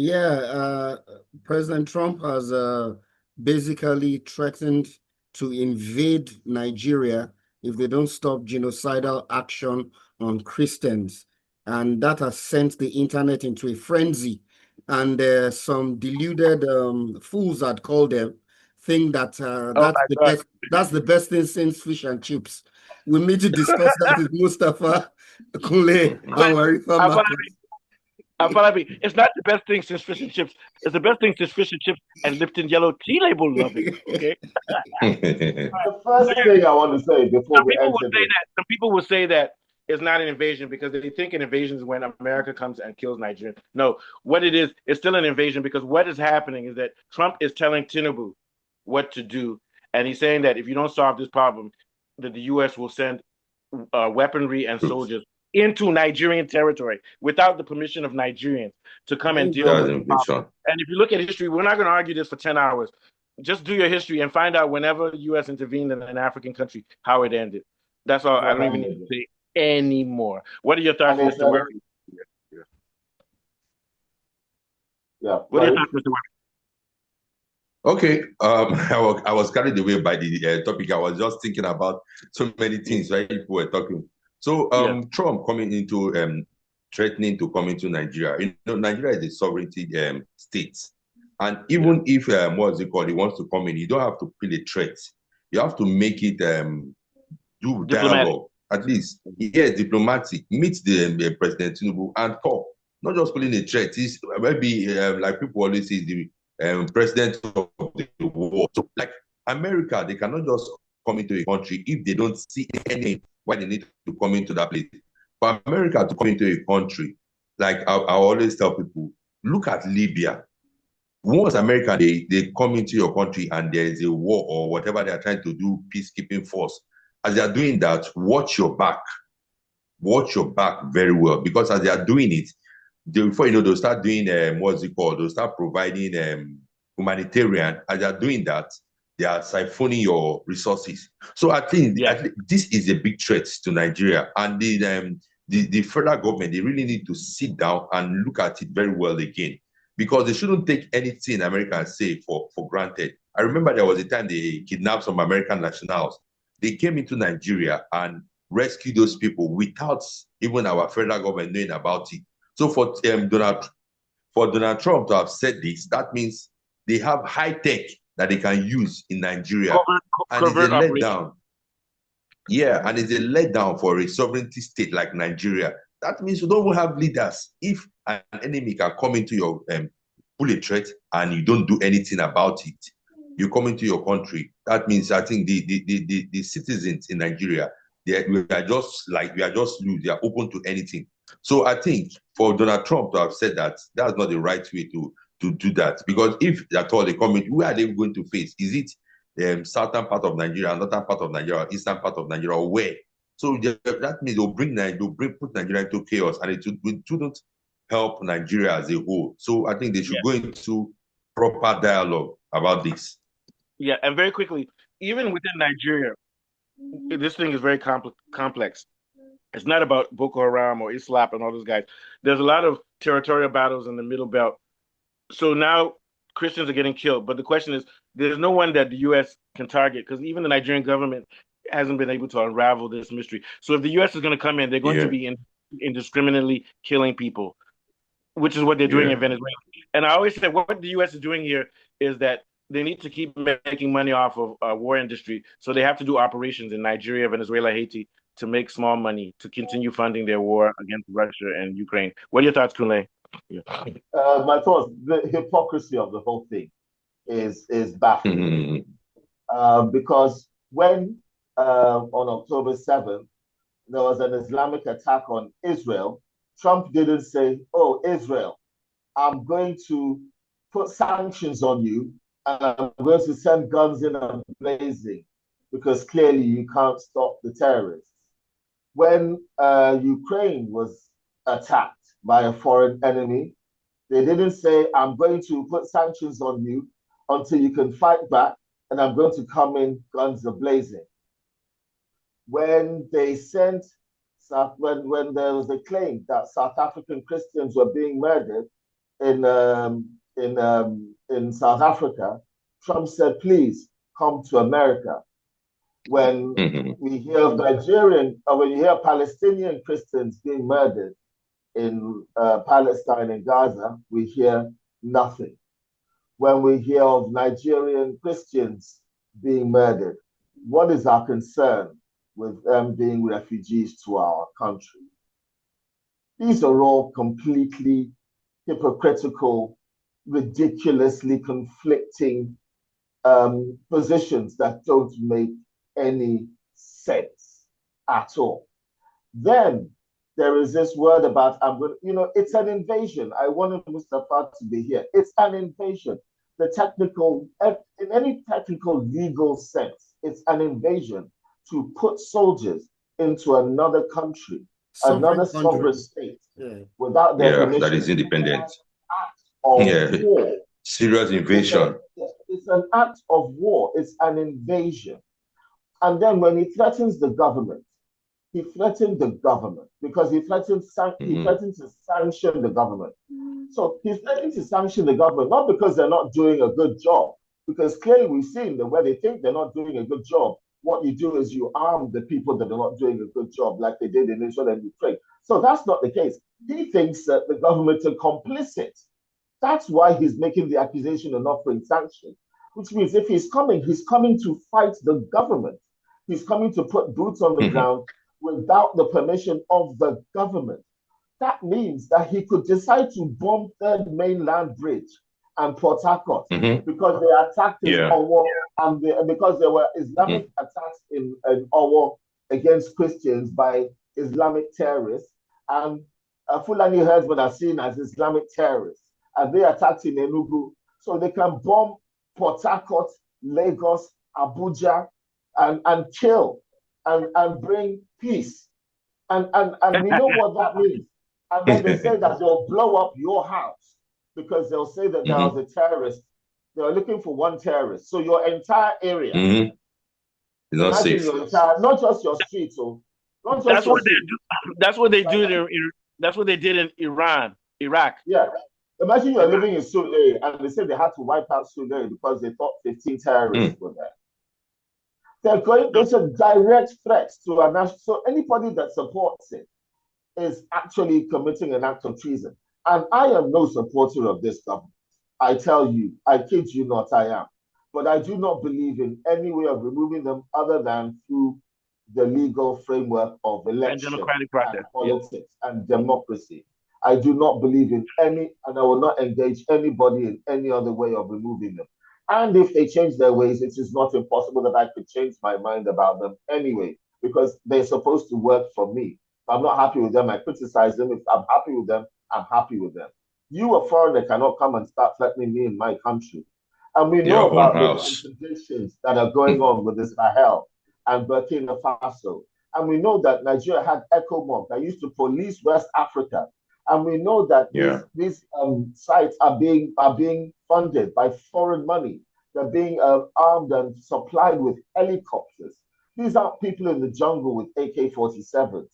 Yeah, President Trump has basically threatened to invade Nigeria if they don't stop genocidal action on Christians. And that has sent the internet into a frenzy. And some deluded fools, I'd call them, think that Oh my God. that's the best thing since fish and chips. We need to discuss that with Mustafa Kule But and Warifa Marcus. it's not the best thing since fish and chips. It's the best thing since fish and chips and Lipton yellow tea label loving. Okay. The So first thing I want to say before some we people will enter say this, that. Some people will say that it's not an invasion because they think an invasion is when America comes and kills Nigeria. No, what it is, it's still an invasion because what is happening is that Trump is telling Tinubu what to do, and he's saying that if you don't solve this problem, that the U.S. will send weaponry and Troops. soldiers into Nigerian territory without the permission of Nigerians to come and Thank deal That's with God. the problem. invasion. And if you look at history, we're not going to argue this for 10 hours. Just do your history and find out whenever the U.S. intervened in an African country, how it ended. That's all. I what don't even need to happened. say anymore. What are your thoughts, And it's, Mr. Worry? yeah, What are your sorry. thoughts, Mr. Okay, I was carried away by the topic. I was just thinking about so many things while people were talking. So, Worry? Yeah. Trump coming into threatening to come into Nigeria. You know, Nigeria is a sovereignty state, and Yeah. even if what's it called, he wants to come in, you don't have to feel a threat. You have to make it do Diplomatic. dialogue at least. Yes, diplomatic. Meet the President Tinubu and talk. Not just pulling a threat. It's maybe like people always say the president of the world. So, like America, they cannot just come into a country if they don't see any why they need to come into that place. For America to come into a country, like I always tell people, look at Libya. Once America they come into your country and there is a war or whatever they are trying to do, peacekeeping force. As they are doing that, watch your back very well because as they are doing it, before you know, they'll start doing what's it called? They'll start providing humanitarian. As they're doing that, they are siphoning your resources. So Yeah. I think this is a big threat to Nigeria, and the federal government they really need to sit down and look at it very well again because they shouldn't take anything Americans say for granted. I remember there was a time they kidnapped some American nationals. They came into Nigeria and rescued those people without even our federal government knowing about it. So for Donald Trump to have said this, that means they have high tech that they can use in Nigeria, and it's a Covert operation. letdown. Yeah, and it's a letdown for a sovereignty state like Nigeria. That means you don't even have leaders. If an enemy can come into your pull a threat and you don't do anything about it, you come into your country. That means I think the citizens in Nigeria we are just like we are just loose. They are open to anything. So I think for Donald Trump to have said that, that's not the right way to do that. Because if at all they come in, who are they going to face? Is it southern part of Nigeria, northern part of Nigeria, eastern part of Nigeria, or where? So that means put Nigeria into chaos, and it wouldn't help Nigeria as a whole. So I think they should Yeah. go into proper dialogue about this. Yeah. And very quickly, even within Nigeria, this thing is very complex. It's not about Boko Haram or Islam and all those guys. There's a lot of territorial battles in the Middle Belt. So now Christians are getting killed. But the question is, there's no one that the U.S. can target because even the Nigerian government hasn't been able to unravel this mystery. So if the U.S. is going to come in, they're going to Yeah, be indiscriminately killing people, which is what they're doing yeah. in Venezuela. And I always say what the U.S. is doing here is that they need to keep making money off of war industry. So they have to do operations in Nigeria, Venezuela, Haiti to make small money to continue funding their war against Russia and Ukraine. What are your thoughts, Kunle? Yeah. My thoughts, the hypocrisy of the whole thing is baffling because when on October 7th, there was an Islamic attack on Israel, Trump didn't say, oh, Israel, I'm going to put sanctions on you and I'm going to send guns in and blazing because clearly you can't stop the terrorists. When Ukraine was attacked by a foreign enemy, they didn't say, I'm going to put sanctions on you until you can fight back and I'm going to come in guns a blazing. When they sent when there was a claim that South African Christians were being murdered, in South Africa, Trump said, "Please come to America." When we hear of Nigerian, or when you hear Palestinian Christians being murdered in Palestine and Gaza, we hear nothing. When we hear of Nigerian Christians being murdered, what is our concern with them being refugees to our country? These are all completely hypocritical, ridiculously conflicting positions that don't make any sense at all. Then there is this word about, it's an invasion. I wanted Mustafa to be here. It's an invasion. In any technical legal sense, it's an invasion to put soldiers into another country, another sovereign state, without their permission. That is independent. Act of war. Serious invasion. It's an act of war. It's an invasion. And then when he threatens the government, he threatened the government because he threatened to sanction the government. So he's threatening to sanction the government, not because they're not doing a good job, because clearly we've seen that where they think they're not doing a good job, what you do is you arm the people that are not doing a good job, like they did in Israel and Ukraine. So that's not the case. He thinks that the government are complicit. That's why he's making the accusation and offering sanctions, which means if he's coming to fight the government. He's coming to put boots on the ground without the permission of the government. That means that he could decide to bomb Third Mainland Bridge and Port Harcourt because they attacked in Owo, and because there were Islamic attacks in Owo against Christians by Islamic terrorists, and Fulani herdsmen are seen as Islamic terrorists, and they attacked in Enugu. So they can bomb Port Harcourt, Lagos, Abuja, and kill and bring peace. And we know what that means. And then they say that they'll blow up your house because they'll say that there was a terrorist. They're looking for one terrorist. So your entire area is not safe. Not just your streets. So not just that's what they do. That's what they did in Iraq. Yeah. Imagine you're living in Sule and they said they had to wipe out Sule because they thought 15 terrorists were there. There's a direct threat to a national. So anybody that supports it is actually committing an act of treason. And I am no supporter of this government. I tell you, I kid you not, I am. But I do not believe in any way of removing them other than through the legal framework of election and politics and democracy. I do not believe in any, and I will not engage anybody in any other way of removing them. And if they change their ways, it is not impossible that I could change my mind about them anyway, because they're supposed to work for me. If I'm not happy with them, I criticize them. If I'm happy with them, I'm happy with them. You, a foreigner, cannot come and start threatening me in my country. And we know about the conditions that are going on with the Sahel and Burkina Faso. And we know that Nigeria had ECOMOG that used to police West Africa. And we know that these sites are being funded by foreign money. They're being armed and supplied with helicopters. These aren't people in the jungle with AK-47s.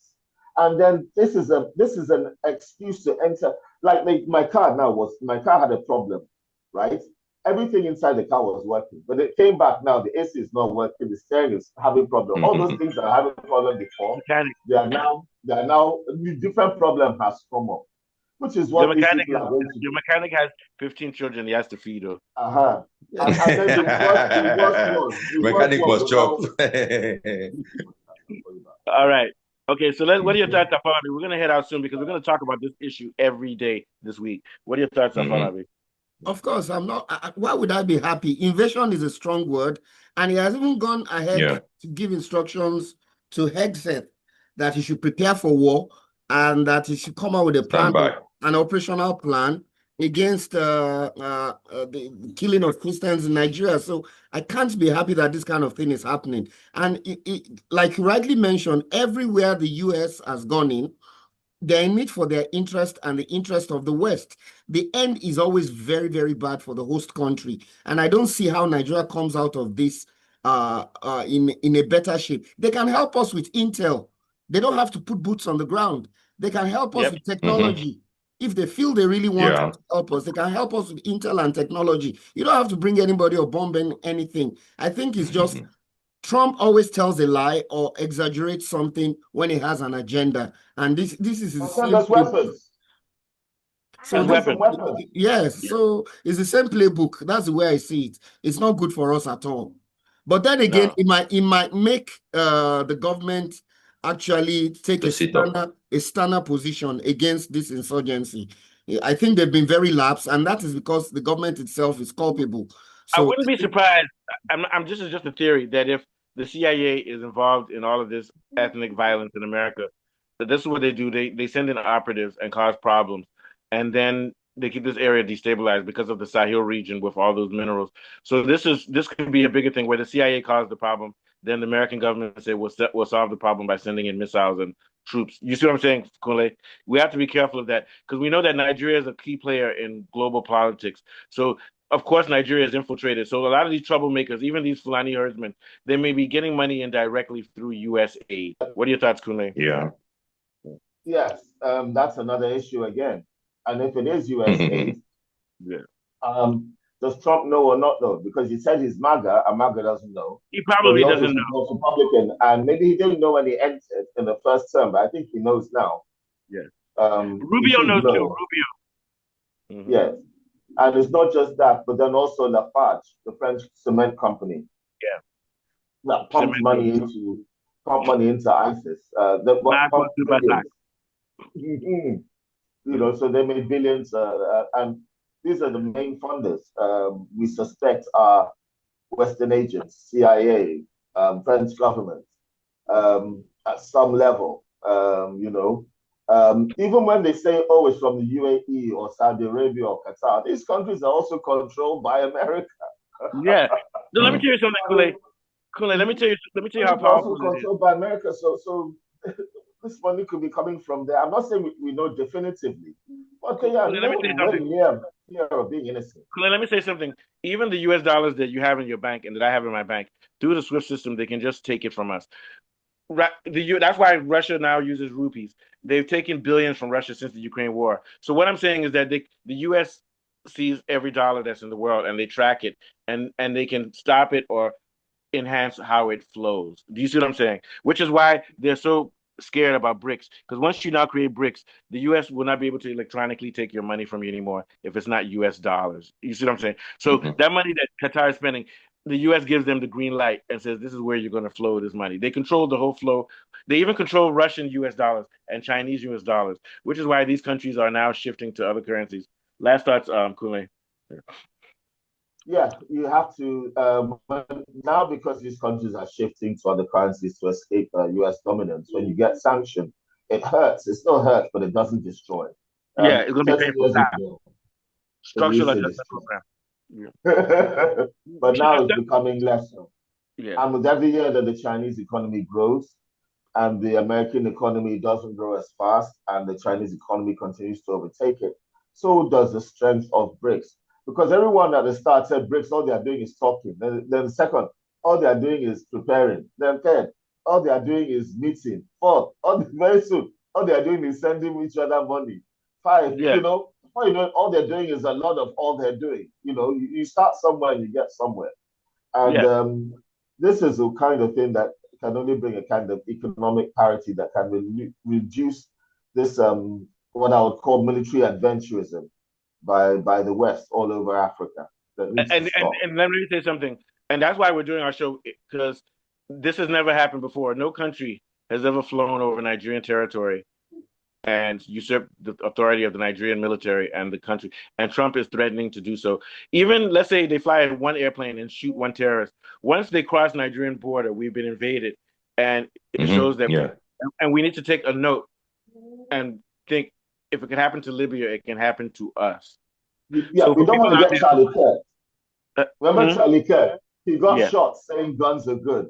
And then this is an excuse to enter. Like my car had a problem, right? Everything inside the car was working, but it came back now. The AC is not working. The steering is having problem. All those things that are having problem before, they are now a different problem has come up, which is what your mechanic has 15 children he has to feed. And then the worst mechanic was chopped. All right. Okay, so what are your thoughts, Afolabi? We're gonna head out soon because we're gonna talk about this issue every day this week. What are your thoughts, Afolabi? Of course, I'm not. Why would I be happy? Invasion is a strong word, and he has even gone ahead to give instructions to Hegseth that he should prepare for war and that he should come out with a plan, an operational plan against the killing of Christians in Nigeria. So I can't be happy that this kind of thing is happening. And like you rightly mentioned, everywhere the US has gone in, they're in it for their interest and the interest of the West. The end is always very, very bad for the host country. And I don't see how Nigeria comes out of this in a better shape. They can help us with intel. They don't have to put boots on the ground. They can help us with technology. If they feel they really want to help us, they can help us with intel and technology. You don't have to bring anybody or bomb anything. I think it's just Trump always tells a lie or exaggerates something when he has an agenda. And this is the Send same us weapons. So yes, so it's the same playbook. That's the way I see it. It's not good for us at all. But then again, it might make the government actually take a stanner position against this insurgency. I think they've been very lax, and that is because the government itself is culpable. So I wouldn't be surprised. This is just a theory that if the CIA is involved in all of this ethnic violence in America, that this is what they do. They send in operatives and cause problems, and then they keep this area destabilized because of the Sahel region with all those minerals. So this could be a bigger thing where the CIA caused the problem, then the American government say we'll solve the problem by sending in missiles and troops. You see what I'm saying, Kunle? We have to be careful of that because we know that Nigeria is a key player in global politics. So of course, Nigeria is infiltrated. So a lot of these troublemakers, even these Fulani herdsmen, they may be getting money indirectly through U.S. aid. What are your thoughts, Kunle? Yeah. Yes, that's another issue again. And if it is U.S. aid, does Trump know or not know? Because he said he's MAGA, and MAGA doesn't know. He probably doesn't know. Republican, and maybe he didn't know when he entered in the first term, but I think he knows now. Yeah. Rubio knows too. Rubio. Yes. And it's not just that, but then also Lafarge, the French cement company. Yeah. That pumped money into ISIS. So they made billions, and these are the main funders. We suspect are Western agents, CIA, French government, at some level. Even when they say, oh, it's from the UAE or Saudi Arabia or Qatar, these countries are also controlled by America. Yeah. So let me tell you something, Kunle. Let me tell you how powerful also controlled by America. So this money could be coming from there. I'm not saying we know definitively, but they are near of being innocent. Kunle, let me say something. Even the US dollars that you have in your bank and that I have in my bank, through the SWIFT system, they can just take it from us. That's why Russia now uses rupees. They've taken billions from Russia since the Ukraine war. So what I'm saying is that the U.S. sees every dollar that's in the world and they track it and they can stop it or enhance how it flows. Do you see what I'm saying? Which is why they're so scared about BRICS. Because once you now create BRICS, the U.S. will not be able to electronically take your money from you anymore if it's not U.S. dollars. You see what I'm saying? So that money that Qatar is spending, the U.S. gives them the green light and says, this is where you're going to flow this money. They control the whole flow. They even control Russian U.S. dollars and Chinese U.S. dollars, which is why these countries are now shifting to other currencies. Last thoughts, Kunle. Yeah, you have to, now because these countries are shifting to other currencies to escape U.S. dominance, when you get sanctioned, it hurts. It still hurts, but it doesn't destroy. It's going to be painful. Structural adjustment program. But now it's becoming less so. Yeah. And with every year that the Chinese economy grows and the American economy doesn't grow as fast and the Chinese economy continues to overtake it, so does the strength of BRICS. Because everyone at the start said BRICS, all they are doing is talking. Then second, all they are doing is preparing. Then third, all they are doing is meeting. Fourth, very soon, all they are doing is sending each other money. Five, all they're doing is a lot of all they're doing. You start somewhere and you get somewhere. And this is the kind of thing that can only bring a kind of economic parity that can reduce this, what I would call military adventurism by the West all over Africa. And let me say something. And that's why we're doing our show, because this has never happened before. No country has ever flown over Nigerian territory and usurped the authority of the Nigerian military and the country. And Trump is threatening to do so. Even, let's say they fly one airplane and shoot one terrorist. Once they cross Nigerian border, we've been invaded. And it shows that, and we need to take a note and think, if it can happen to Libya, it can happen to us. Yeah, so we don't want to get Charlie Kirk. Remember Charlie Kirk? He got shot saying guns are good.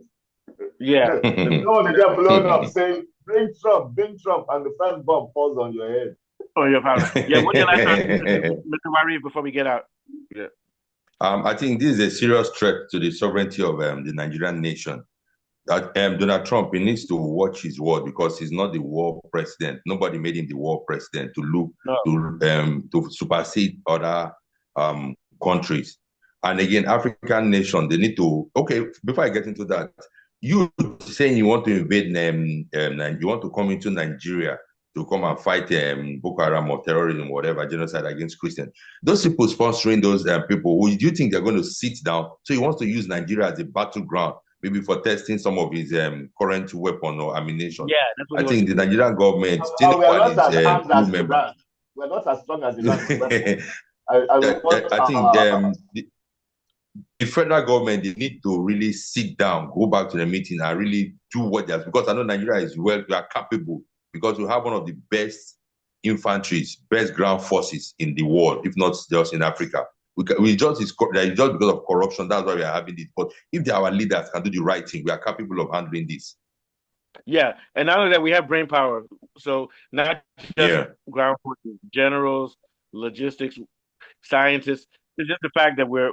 Yeah. You don't want to get blown up saying, bring Trump, and the first bomb falls on your head. Oh, your power. Yeah, what's your last thought, Mr. Warif, before we get out? I think this is a serious threat to the sovereignty of the Nigerian nation. Donald Trump, he needs to watch his word because he's not the war president. Nobody made him the war president to look No. to supersede other countries. And again, African nation, they need to. Okay, before I get into that, you saying you want to invade, you want to come into Nigeria to come and fight Boko Haram or terrorism, whatever, genocide against Christians. Those people sponsoring those people, do you think they're going to sit down? So he wants to use Nigeria as a battleground, maybe for testing some of his current weapon or ammunition. Yeah, that's what I think the Nigerian government, we are not as armed as Iran. We're not as strong as Iran. I think the federal government, they need to really sit down, go back to the meeting and really do what they're, because I know Nigeria is we are capable, because we have one of the best infantries, best ground forces in the world, if not just in Africa. We just because of corruption, that's why we are having this. But if our leaders can do the right thing, we are capable of handling this. Yeah, and not only that, we have brain power. So not just ground forces, generals, logistics, scientists. It's just the fact that we're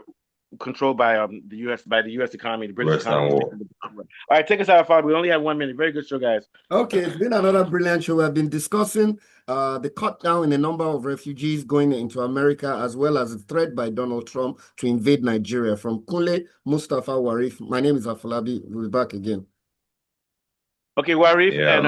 controlled by the U.S. economy, the British economy. All right, take us out, Fad. We only have 1 minute. Very good show, guys. Okay, it's been another brilliant show. We've been discussing the cut down in the number of refugees going into America, as well as the threat by Donald Trump to invade Nigeria. From Kunle Mustafa Warif, my name is Afolabi. We'll be back again. Okay, Warif, and